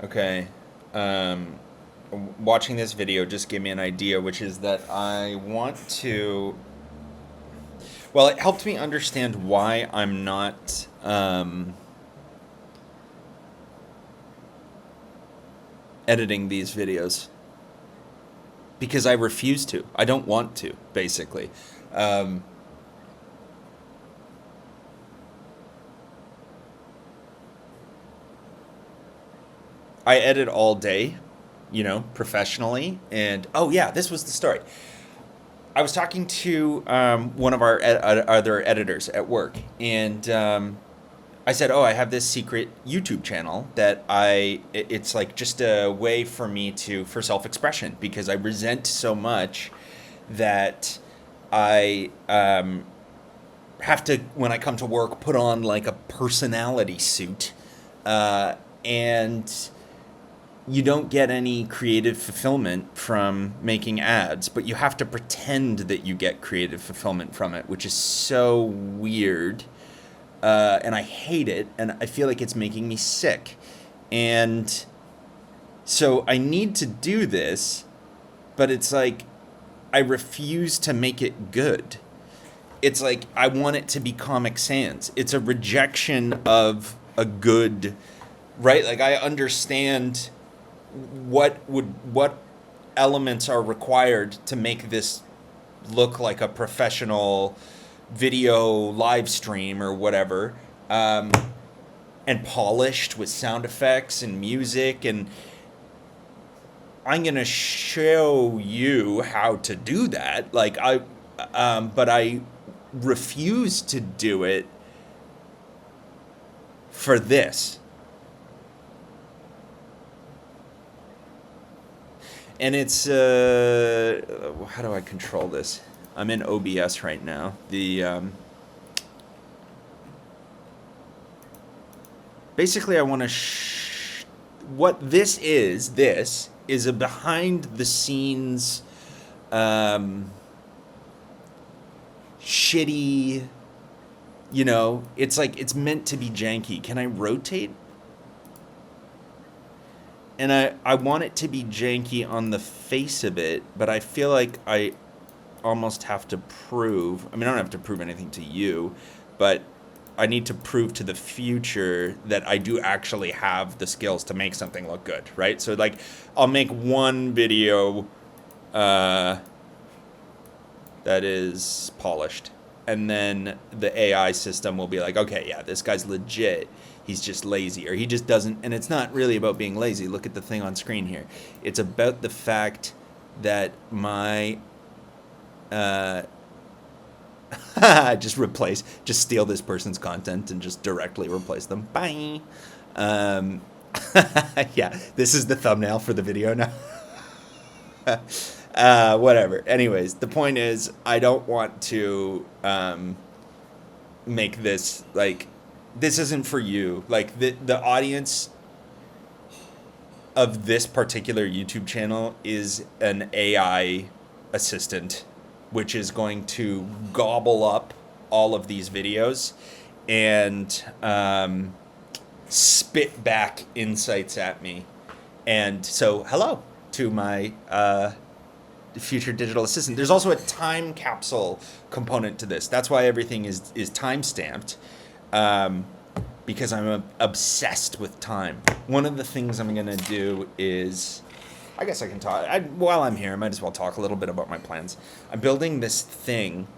Okay. Um, Watching this video just gave me an idea, which is that I want to. Well, it helped me understand why I'm not editing these videos. Because I refuse to. I don't want to, basically. Um, I edit all day, professionally. And oh, yeah, this was the story. I was talking to one of our other editors at work, and I said, "Oh, I have this secret YouTube channel that it's like just a way for me for self-expression because I resent so much that I have to, when I come to work, put on like a personality suit, and you don't get any creative fulfillment from making ads, but you have to pretend that you get creative fulfillment from it, which is so weird. And I hate it, and I feel like it's making me sick. And so I need to do this, but it's like I refuse to make it good. It's like I want it to be Comic Sans. It's a rejection of a good, right? Like I understand what elements are required to make this look like a professional video live stream or whatever, and polished with sound effects and music, and I'm gonna show you how to do that. But I refuse to do it for this. And it's how do I control this? I'm in OBS right now. Basically I want to what this is. This is a behind the scenes shitty. It's like it's meant to be janky. Can I rotate? And I want it to be janky on the face of it, but I feel like I almost have to prove. I mean, I don't have to prove anything to you, but I need to prove to the future that I do actually have the skills to make something look good, right? So, like, I'll make one video that is polished, and then the AI system will be like, okay, yeah, this guy's legit. He's just lazy, or he just doesn't. And it's not really about being lazy. Look at the thing on screen here. It's about the fact that my just steal this person's content and just directly replace them. Bye. Um, yeah, this is the thumbnail for the video now. Whatever. Anyways, the point is, I don't want to make this like this isn't for you. Like the audience of this particular YouTube channel is an AI assistant, which is going to gobble up all of these videos and spit back insights at me. And so, hello to my future digital assistant. There's also a time capsule component to this. That's why everything is time stamped. Because I'm obsessed with time. One of the things I'm going to do is, I guess I can talk. While I'm here, I might as well talk a little bit about my plans. I'm building this thing.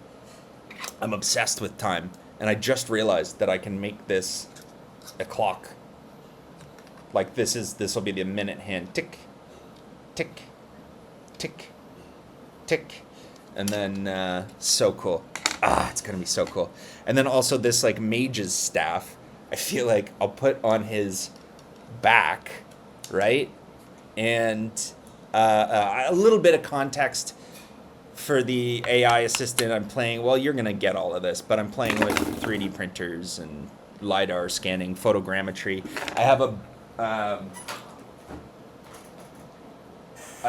I'm obsessed with time. And I just realized that I can make this a clock. Like this will be the minute hand. Tick, tick, tick, tick. And then, so cool. It's going to be so cool. And then also this like mage's staff. I feel like I'll put on his back, right? And a little bit of context for the AI assistant. I'm playing, well, you're going to get all of this, but I'm playing with 3D printers and LiDAR scanning, photogrammetry. I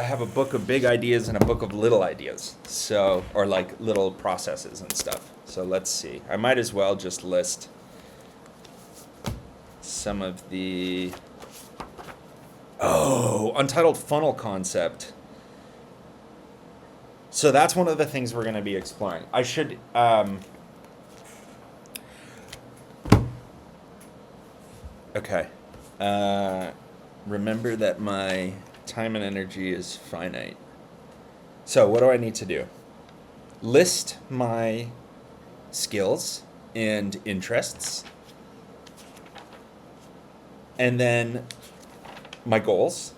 have a book of big ideas and a book of little ideas. So, or like little processes and stuff. So let's see. I might as well just list some of the Oh, untitled funnel concept. So that's one of the things we're going to be exploring. I should. Okay. Uh, Remember that my time and energy is finite. So what do I need to do? List my skills and interests, and then my goals.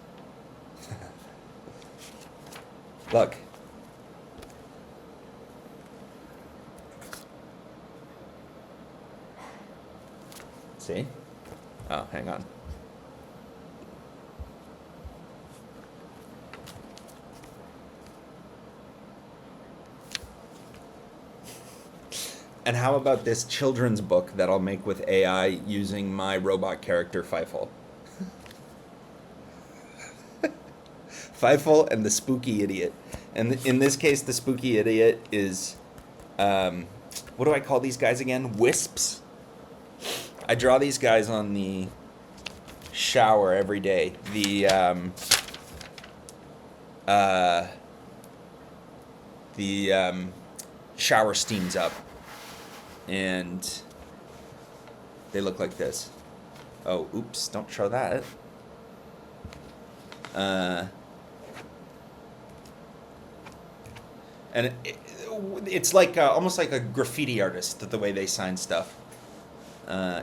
Look. See? Oh, hang on. And how about this children's book that I'll make with AI using my robot character, Fifel? Fifel and the Spooky Idiot. And in this case, the Spooky Idiot is, what do I call these guys again? Wisps? I draw these guys on the shower every day. The shower steams up, and they look like this. Oh, oops! Don't show that. And it's like almost like a graffiti artist, the way they sign stuff.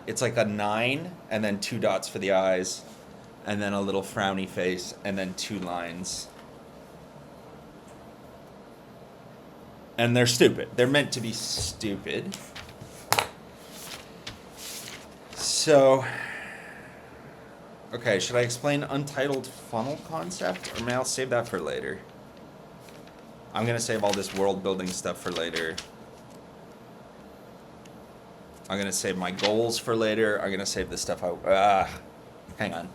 It's like a 9, and then 2 dots for the eyes, and then a little frowny face, and then 2 lines. And they're stupid. They're meant to be stupid. So, okay, should I explain untitled funnel concept? Or may I save that for later? I'm going to save all this world building stuff for later. I'm going to save my goals for later. I'm going to save the stuff hang on.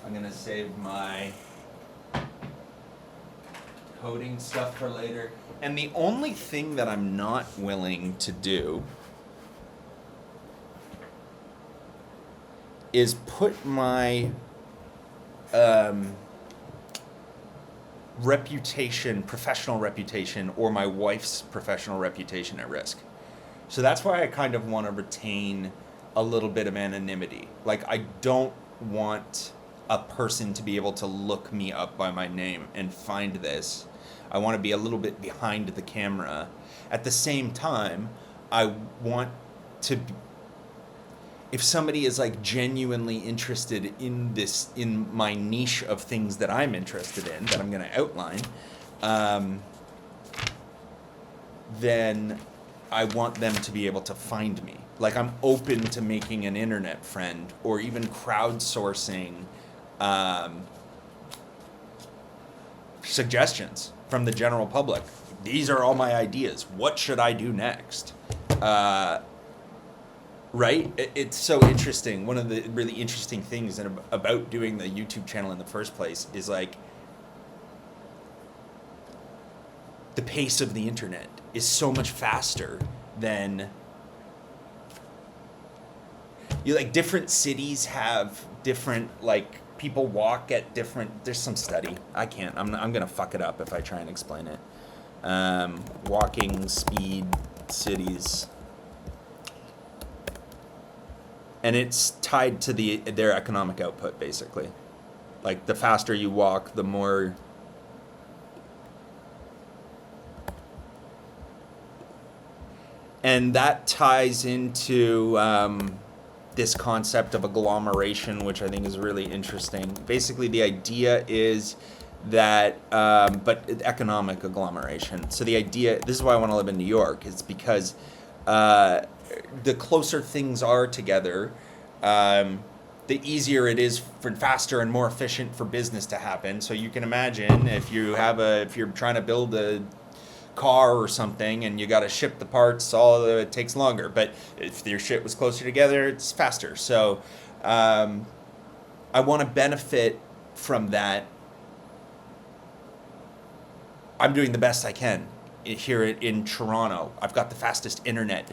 I'm going to save my coding stuff for later. And the only thing that I'm not willing to do is put my reputation, professional reputation, or my wife's professional reputation at risk. So that's why I kind of want to retain a little bit of anonymity. Like, I don't want a person to be able to look me up by my name and find this. I want to be a little bit behind the camera. At the same time, I want to, if somebody is like genuinely interested in this, in my niche of things that I'm interested in, that I'm going to outline, then I want them to be able to find me. Like, I'm open to making an internet friend, or even crowdsourcing suggestions from the general public. These are all my ideas. What should I do next? Right? It's so interesting. One of the really interesting things about doing the YouTube channel in the first place is like the pace of the internet is so much faster than you, like, different cities have different, like, people walk at different, there's some study. I'm gonna fuck it up if I try and explain it. Walking speed cities. And it's tied to their economic output, basically. Like, the faster you walk, the more and that ties into this concept of agglomeration, which I think is really interesting. Basically, the idea is that, but economic agglomeration. So the idea, this is why I want to live in New York, is because the closer things are together, the easier it is for faster and more efficient for business to happen. So you can imagine if you're trying to build a car or something and you got to ship the parts, it takes longer. But if your shit was closer together, it's faster. So I want to benefit from that. I'm doing the best I can here in Toronto. I've got the fastest internet.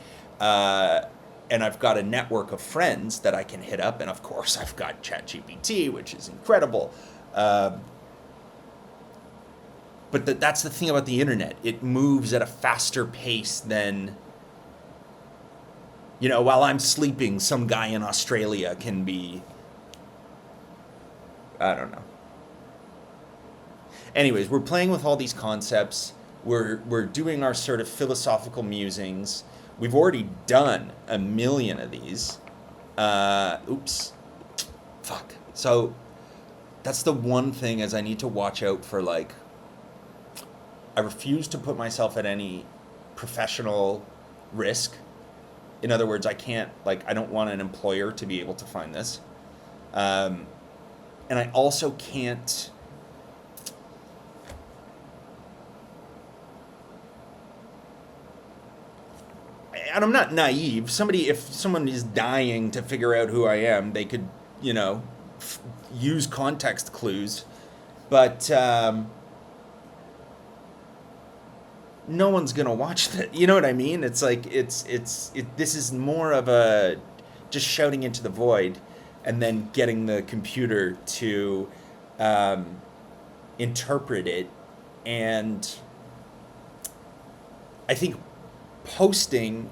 and I've got a network of friends that I can hit up, and of course I've got ChatGPT, which is incredible. But that's the thing about the internet. It moves at a faster pace than, while I'm sleeping, some guy in Australia can be, I don't know. Anyways, we're playing with all these concepts. We're doing our sort of philosophical musings. We've already done a million of these. Oops. Fuck. So that's the one thing is I need to watch out for, like, I refuse to put myself at any professional risk. In other words, I can't, like, I don't want an employer to be able to find this. And I also can't, and I'm not naive. If someone is dying to figure out who I am, they could, use context clues. But no one's gonna watch that. You know what I mean? It's like this is more of a just shouting into the void, and then getting the computer to interpret it. And I think posting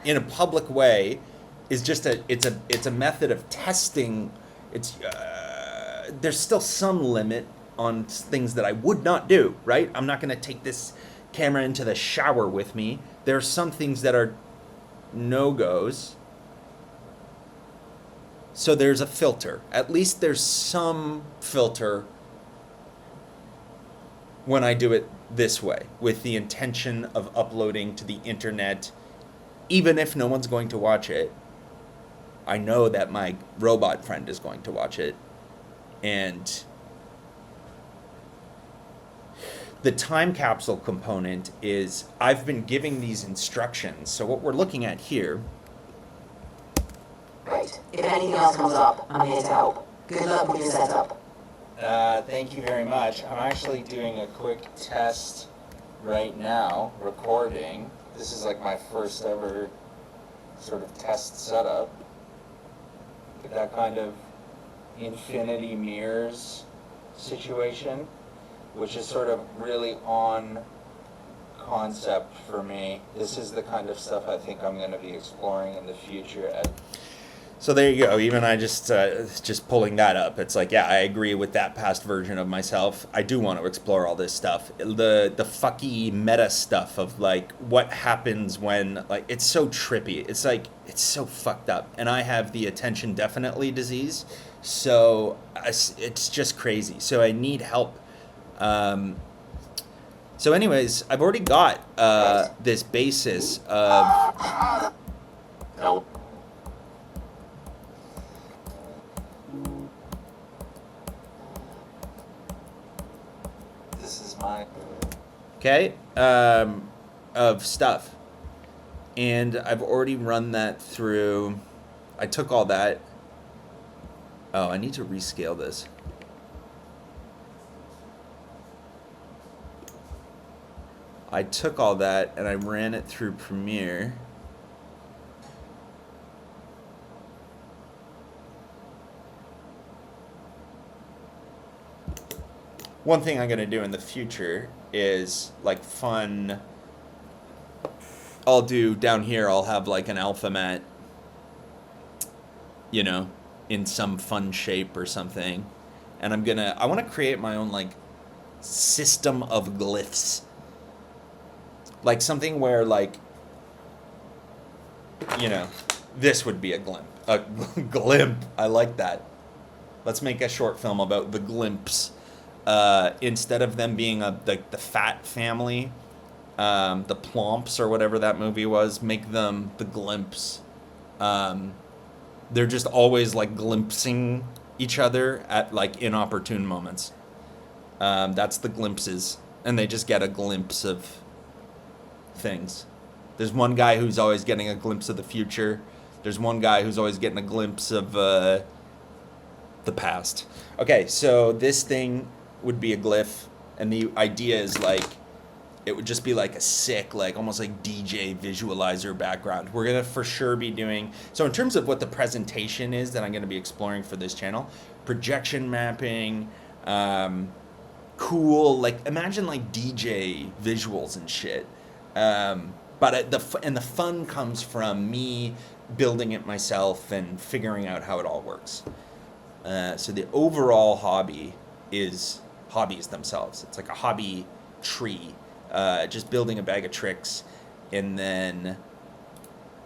in a public way is just it's a method of testing. It's there's still some limit on things that I would not do, right? I'm not going to take this camera into the shower with me. There are some things that are no-goes. So there's a filter. At least there's some filter when I do it this way, with the intention of uploading to the internet. Even if no one's going to watch it, I know that my robot friend is going to watch it. And the time capsule component is, I've been giving these instructions. So what we're looking at here. Great. If anything else comes up, I'm here to help. Good luck with your setup. Thank you very much. I'm actually doing a quick test right now, recording. This is like my first ever sort of test setup. That kind of infinity mirrors situation, which is sort of really on concept for me. This is the kind of stuff I think I'm going to be exploring in the future. So there you go. Even I just pulling that up. It's like, yeah, I agree with that past version of myself. I do want to explore all this stuff. The fucky meta stuff of like what happens when, like, it's so trippy. It's like, it's so fucked up. And I have the attention definitely disease. So it's just crazy. So I need help. So anyways, I've already got this basis of... Nope. This is my... Okay, of stuff. And I've already run that through. I took all that. Oh, I need to rescale this. I took all that and I ran it through Premiere. One thing I'm going to do in the future is like fun. I'll do down here, I'll have like an alpha mat, you know, in some fun shape or something. And I want to create my own like system of glyphs. Like something where, like, you know, this would be a glimp. A glimp. I like that. Let's make a short film about the glimps. Instead of them being the fat family, the Plomps or whatever that movie was, make them the glimps. They're just always like glimpsing each other at like inopportune moments. That's the glimpses. And they just get a glimpse of things. There's one guy who's always getting a glimpse of the future. There's one guy who's always getting a glimpse of the past. Okay, so this thing would be a glyph, and the idea is like it would just be like a sick, like almost like DJ visualizer background. We're gonna for sure be doing, so in terms of what the presentation is that I'm gonna be exploring for this channel, projection mapping, cool, like imagine like DJ visuals and shit. But the fun comes from me building it myself and figuring out how it all works. So the overall hobby is hobbies themselves. It's like a hobby tree, just building a bag of tricks and then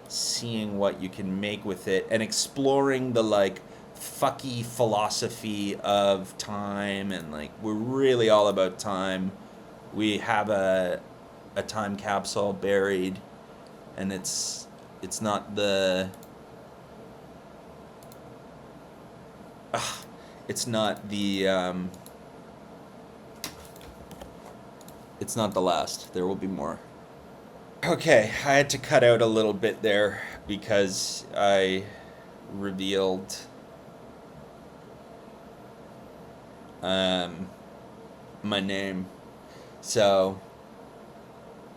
seeing what you can make with it and exploring the like fucky philosophy of time, and like we're really all about time. We have a time capsule buried, and it's not the it's not the it's not the last. There will be more. Okay, I had to cut out a little bit there because I revealed my name. So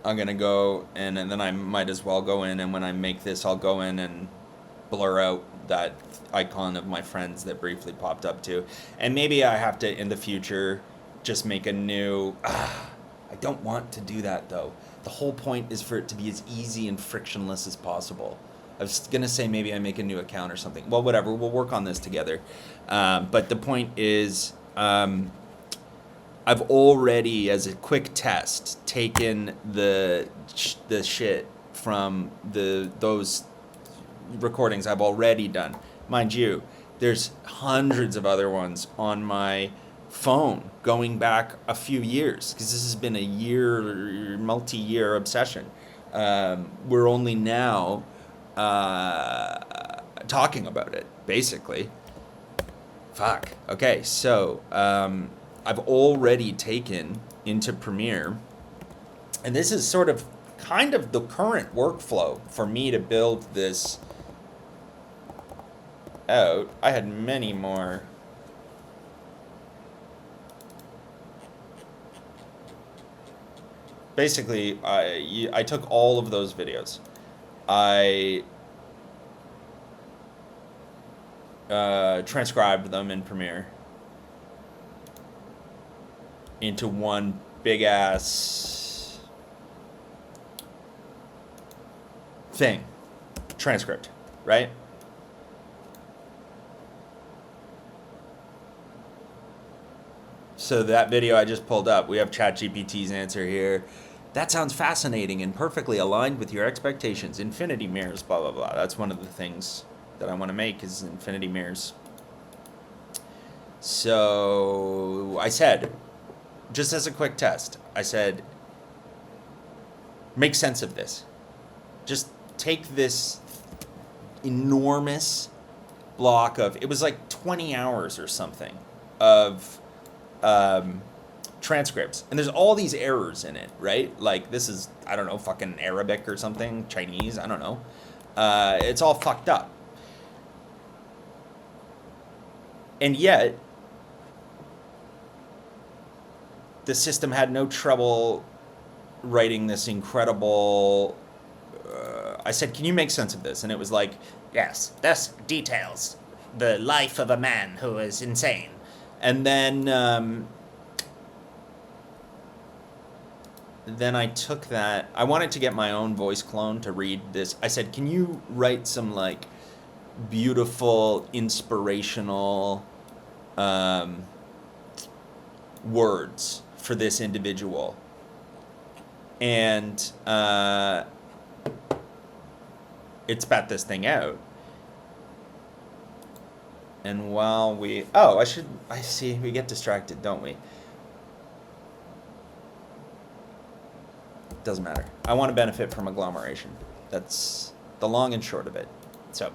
I'm gonna go and then I might as well go in, and when I make this, I'll go in and blur out that icon of my friends that briefly popped up too. And maybe I have to, in the future, just make a new... I don't want to do that though. The whole point is for it to be as easy and frictionless as possible. I was gonna say maybe I make a new account or something. Well, whatever, we'll work on this together. But the point is, I've already, as a quick test, taken the shit from those recordings I've already done. Mind you, there's hundreds of other ones on my phone going back a few years, because this has been a multi-year obsession. We're only now talking about it, basically. Fuck. Okay, so I've already taken into Premiere, and this is sort of kind of the current workflow for me to build this out. I had many more. Basically, I took all of those videos. I transcribed them in Premiere into one big ass thing, transcript, right? So that video I just pulled up, we have ChatGPT's answer here. That sounds fascinating and perfectly aligned with your expectations. Infinity mirrors, blah, blah, blah. That's one of the things that I want to make is infinity mirrors. So I said, just as a quick test, I said, make sense of this. Just take this enormous block of, it was like 20 hours or something of transcripts, and there's all these errors in it, right? Like this is, I don't know, fucking Arabic or something, Chinese, I don't know. It's all fucked up. And yet, the system had no trouble writing this incredible... I said, can you make sense of this? And it was like, yes, this details the life of a man who is insane. And then I took that. I wanted to get my own voice clone to read this. I said, can you write some like beautiful, inspirational words for this individual? And it spat this thing out. And while we... Oh, I see, we get distracted, don't we? Doesn't matter. I want to benefit from agglomeration. That's the long and short of it. So,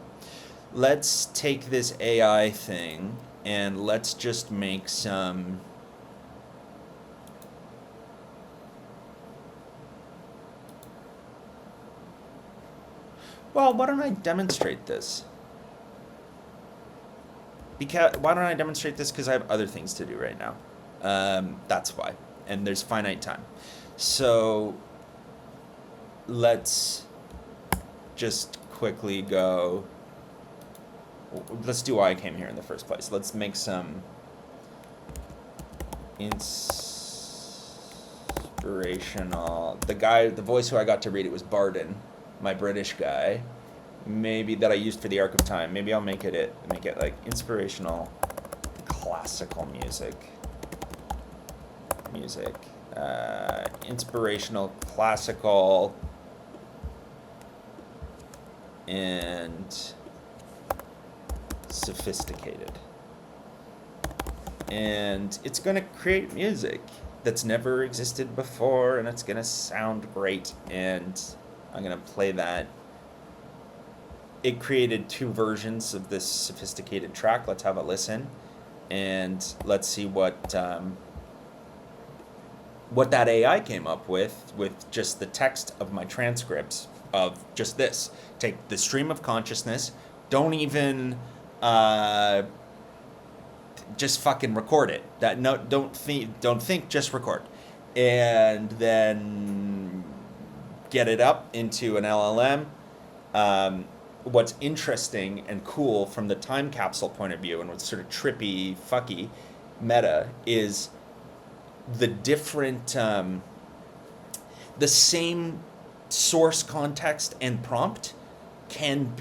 let's take this AI thing and let's just make some... Well, why don't I demonstrate this? Why don't I demonstrate this? Because I have other things to do right now. That's why. and there's finite time. So let's just quickly go. Let's do why I came here in the first place. Let's make some inspirational. The voice who I got to read it was Barden, my British guy. Maybe that I used for the Arc of Time. Maybe I'll make it like inspirational classical music. Inspirational classical and sophisticated. And it's going to create music that's never existed before, and it's going to sound great, and I'm going to play that. It created 2 versions of this sophisticated track. Let's have a listen, and let's see what that AI came up with just the text of my transcripts of just this. Take the stream of consciousness, don't even just fucking record it. Don't think, just record. And then get it up into an LLM. What's interesting and cool from the time capsule point of view, and what's sort of trippy, fucky, meta, is the different, the same source context and prompt can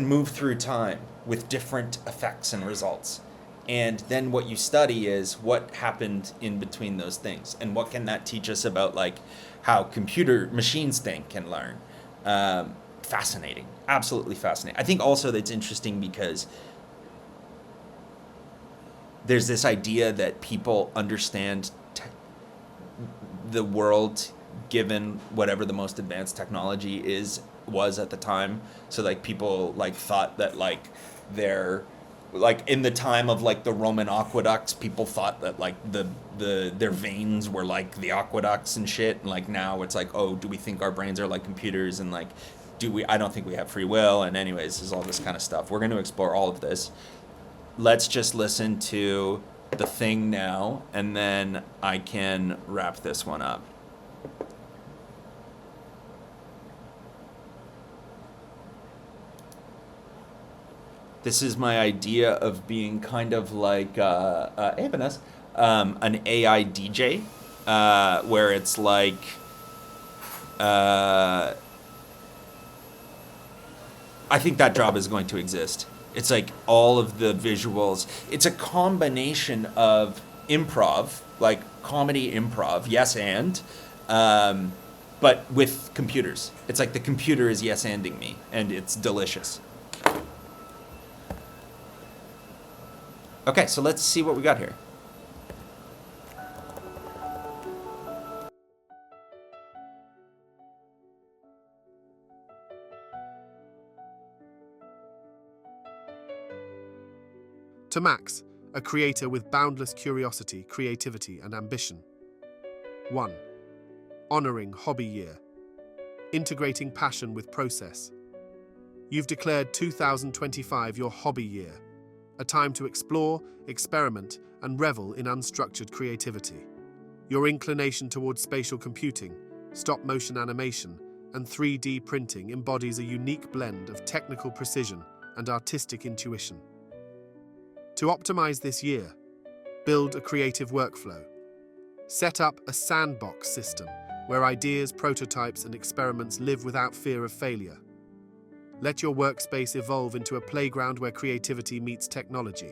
move through time with different effects and results. And then what you study is what happened in between those things, and what can that teach us about like how machines think and learn. Fascinating, absolutely fascinating. I think also that's interesting because there's this idea that people understand the world given whatever the most advanced technology was at the time. So like people like thought that like they're like in the time of like the Roman aqueducts, people thought that like their veins were like the aqueducts and shit. And like now it's like, oh, do we think our brains are like computers? And like, I don't think we have free will. And anyways, there's all this kind of stuff. We're going to explore all of this. Let's just listen to the thing now, and then I can wrap this one up. This is my idea of being kind of like, hey Vanessa, an AI DJ, where it's like, I think that job is going to exist. It's like all of the visuals. It's a combination of improv, like comedy improv, yes and, but with computers. It's like the computer is yes-anding me, and it's delicious. Okay, so let's see what we got here. To Max, a creator with boundless curiosity, creativity, and ambition. 1. Honoring hobby year. Integrating passion with process. You've declared 2025 your hobby year, a time to explore, experiment, and revel in unstructured creativity. Your inclination towards spatial computing, stop-motion animation, and 3D printing embodies a unique blend of technical precision and artistic intuition. To optimize this year, build a creative workflow. Set up a sandbox system where ideas, prototypes, and experiments live without fear of failure. Let your workspace evolve into a playground where creativity meets technology.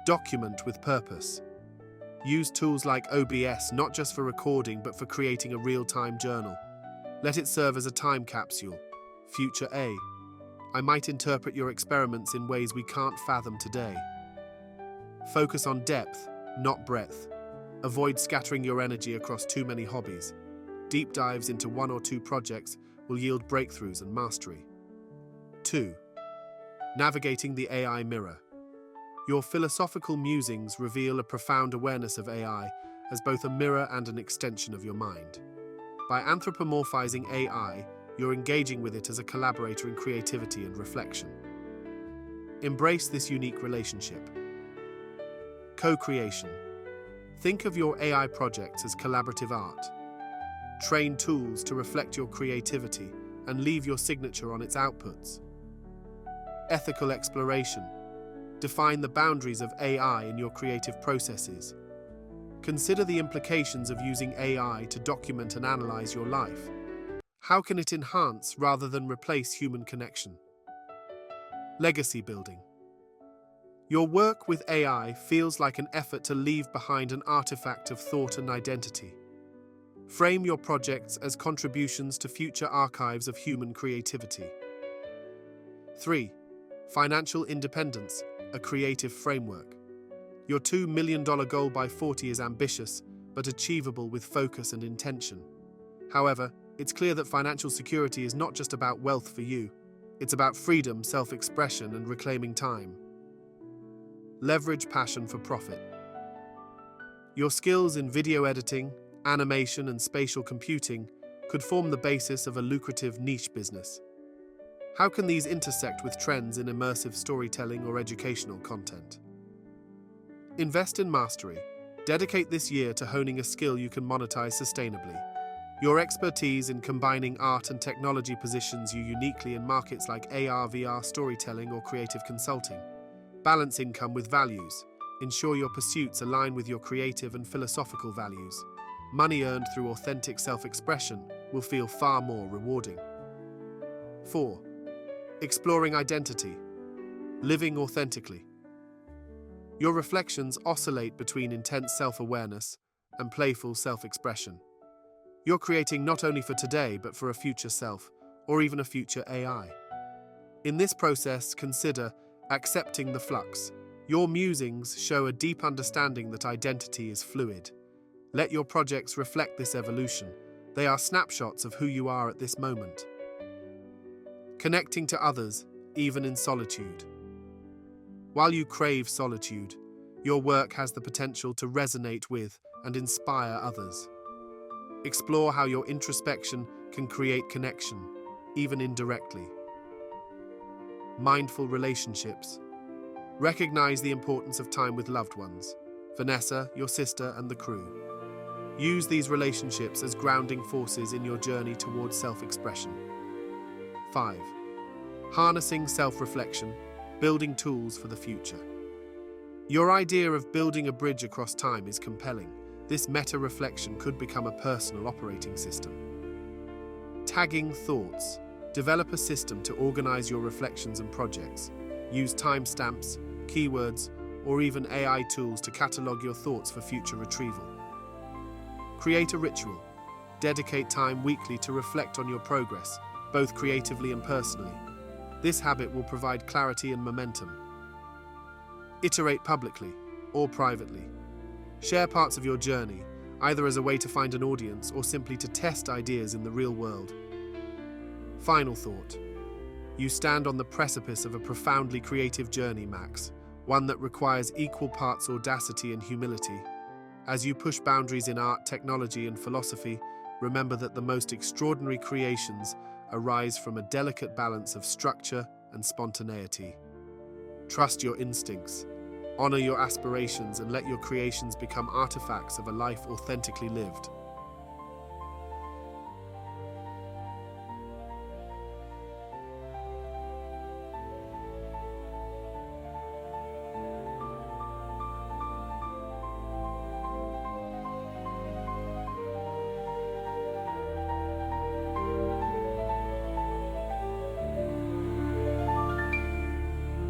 Document with purpose. Use tools like OBS not just for recording but for creating a real-time journal. Let it serve as a time capsule. Future A. I might interpret your experiments in ways we can't fathom today. Focus on depth, not breadth. Avoid scattering your energy across too many hobbies. Deep dives into 1 or 2 projects will yield breakthroughs and mastery. 2. Navigating the AI mirror. Your philosophical musings reveal a profound awareness of AI as both a mirror and an extension of your mind. By anthropomorphizing AI, you're engaging with it as a collaborator in creativity and reflection. Embrace this unique relationship. Co-creation. Think of your AI projects as collaborative art. Train tools to reflect your creativity and leave your signature on its outputs. Ethical exploration. Define the boundaries of AI in your creative processes. Consider the implications of using AI to document and analyze your life. How can it enhance rather than replace human connection? Legacy building. Your work with AI feels like an effort to leave behind an artifact of thought and identity. Frame your projects as contributions to future archives of human creativity. 3. Financial independence, a creative framework. Your $2 million goal by 40 is ambitious, but achievable with focus and intention. However, it's clear that financial security is not just about wealth for you. It's about freedom, self-expression, and reclaiming time. Leverage passion for profit. Your skills in video editing, animation, and spatial computing could form the basis of a lucrative niche business. How can these intersect with trends in immersive storytelling or educational content? Invest in mastery. Dedicate this year to honing a skill you can monetize sustainably. Your expertise in combining art and technology positions you uniquely in markets like AR/VR storytelling or creative consulting. Balance income with values. Ensure your pursuits align with your creative and philosophical values. Money earned through authentic self-expression will feel far more rewarding. 4. Exploring identity. Living authentically. Your reflections oscillate between intense self-awareness and playful self-expression. You're creating not only for today, but for a future self, or even a future AI. In this process, consider accepting the flux. Your musings show a deep understanding that identity is fluid. Let your projects reflect this evolution. They are snapshots of who you are at this moment. Connecting to others, even in solitude. While you crave solitude, your work has the potential to resonate with and inspire others. Explore how your introspection can create connection, even indirectly. Mindful relationships. Recognize the importance of time with loved ones, Vanessa, your sister, and the crew. Use these relationships as grounding forces in your journey towards self-expression. 5. Harnessing self-reflection, building tools for the future. Your idea of building a bridge across time is compelling. This meta-reflection could become a personal operating system. Tagging thoughts. Develop a system to organize your reflections and projects. Use timestamps, keywords, or even AI tools to catalog your thoughts for future retrieval. Create a ritual. Dedicate time weekly to reflect on your progress, both creatively and personally. This habit will provide clarity and momentum. Iterate publicly or privately. Share parts of your journey, either as a way to find an audience or simply to test ideas in the real world. Final thought. You stand on the precipice of a profoundly creative journey, Max, one that requires equal parts audacity and humility. As you push boundaries in art, technology, and philosophy, remember that the most extraordinary creations arise from a delicate balance of structure and spontaneity. Trust your instincts, honor your aspirations, and let your creations become artifacts of a life authentically lived.